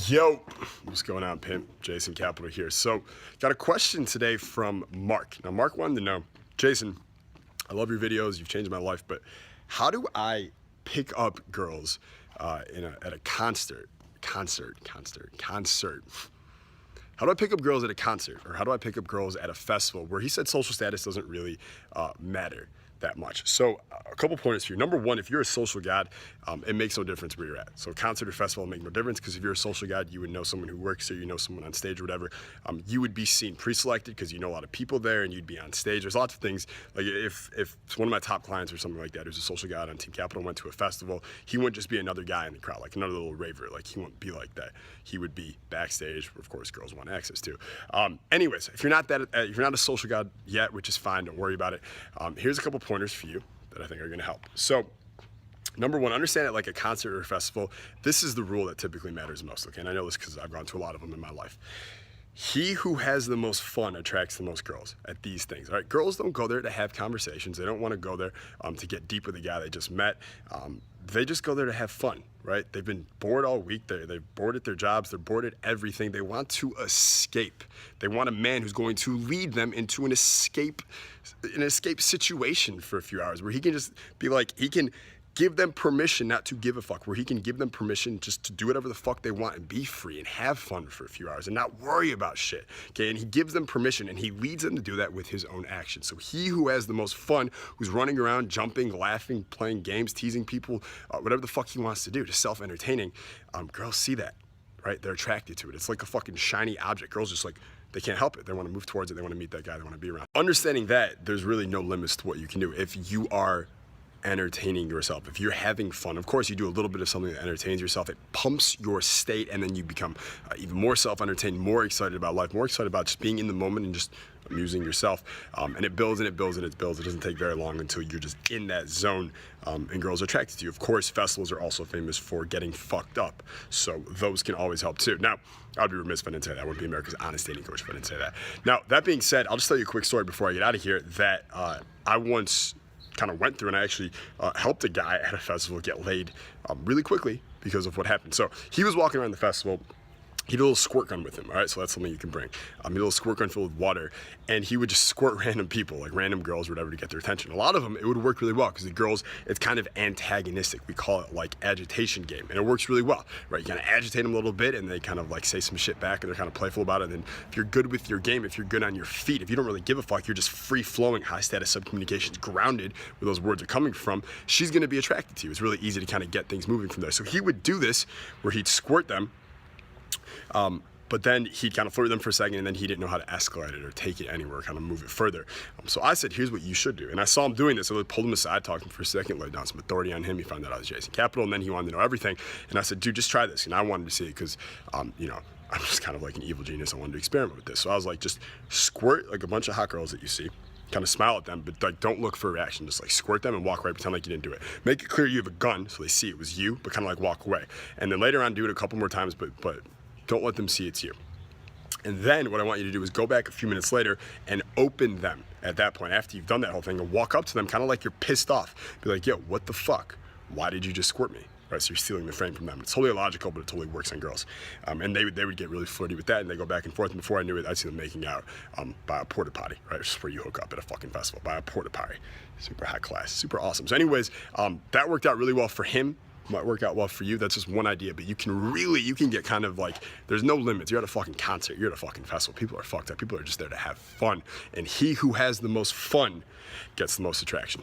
Yo, what's going on, pimp? Jason Capital here. So, got a question today from Mark. Now, Mark wanted to know, Jason, I love your videos. You've changed my life, but how do I pick up girls at a concert? How do I pick up girls at a concert, or how do I pick up girls at a festival where he said social status doesn't really matter that much? So a couple pointers for you. Number one, if you're a social god, it makes no difference where you're at. So concert or festival make no difference, because if you're a social god, you would know someone who works there, you know someone on stage or whatever. You would be seen pre-selected because you know a lot of people there and you'd be on stage. There's lots of things. Like if one of my top clients or something like that who's a social god on Team Capital went to a festival, he wouldn't just be another guy in the crowd, like another little raver. Like, he wouldn't be like that. He would be backstage, where of course girls want access to. Anyways, if you're not a social god yet, which is fine, don't worry about it. Here's a couple pointers for you that I think are gonna help. So, number one, understand at like a concert or a festival, this is the rule that typically matters most, okay? And I know this because I've gone to a lot of them in my life. He who has the most fun attracts the most girls at these things, all right? Girls don't go there to have conversations. They don't want to go there to get deep with the guy they just met. They just go there to have fun, right? They've been bored all week. They're bored at their jobs. They're bored at everything. They want to escape. They want a man who's going to lead them into an escape situation for a few hours, where he can just be like, he can give them permission not to give a fuck, where he can give them permission just to do whatever the fuck they want and be free and have fun for a few hours and not worry about shit, okay? And he gives them permission and he leads them to do that with his own actions. So he who has the most fun, who's running around, jumping, laughing, playing games, teasing people, whatever the fuck he wants to do, just self-entertaining, girls see that, right? They're attracted to it. It's like a fucking shiny object. Girls just like, they can't help it. They want to move towards it. They want to meet that guy. They want to be around. Understanding that, there's really no limits to what you can do. If you are entertaining yourself, if you're having fun, of course you do a little bit of something that entertains yourself, it pumps your state, and then you become even more self-entertained, more excited about life, more excited about just being in the moment and just amusing yourself. And it builds and it builds and it builds. It doesn't take very long until you're just in that zone, and girls are attracted to you. Of course, festivals are also famous for getting fucked up, so those can always help too. Now, I'd be remiss if I didn't say that. I wouldn't be America's honest dating coach if I didn't say that. Now, that being said, I'll just tell you a quick story before I get out of here that I once kind of went through, and I actually helped a guy at a festival get laid really quickly because of what happened. So he was walking around the festival. He had a little squirt gun with him, all right? So that's something you can bring. He had a little squirt gun filled with water, and he would just squirt random people, like random girls or whatever, to get their attention. A lot of them, it would work really well, because the girls, it's kind of antagonistic. We call it like agitation game, and it works really well, right? You kind of agitate them a little bit, and they kind of like say some shit back, and they're kind of playful about it. And then if you're good with your game, if you're good on your feet, if you don't really give a fuck, you're just free-flowing, high-status subcommunications, grounded where those words are coming from, she's gonna be attracted to you. It's really easy to kind of get things moving from there. So he would do this, where he'd squirt them, but then he'd kind of flirt with them for a second, and then he didn't know how to escalate it or take it anywhere, kind of move it further. So I said, here's what you should do. And I saw him doing this. So I pulled him aside, talked to him for a second, laid down some authority on him. He found out I was Jason Capital, and then he wanted to know everything. And I said, dude, just try this. And I wanted to see it because, you know, I'm just kind of like an evil genius. I wanted to experiment with this. So I was like, just squirt like a bunch of hot girls that you see. Kind of smile at them, but like don't look for a reaction. Just like squirt them and walk away, pretend like you didn't do it. Make it clear you have a gun so they see it was you, but kind of like walk away. And then later on, do it a couple more times, but don't let them see it's you. And then what I want you to do is go back a few minutes later and open them at that point, after you've done that whole thing, and walk up to them kind of like you're pissed off. Be like, yo, what the fuck? Why did you just squirt me? Right, so you're stealing the frame from them. It's totally illogical, but it totally works on girls. And they would get really flirty with that, and they go back and forth. And before I knew it, I'd see them making out by a porta potty, right? Which is where you hook up at a fucking festival, by a porta potty. Super high class, super awesome. So anyways, that worked out really well for him. Might work out well for you. That's just one idea, but you can get kind of like, there's no limits. You're at a fucking concert, you're at a fucking festival. People are fucked up. People are just there to have fun. And he who has the most fun gets the most attraction.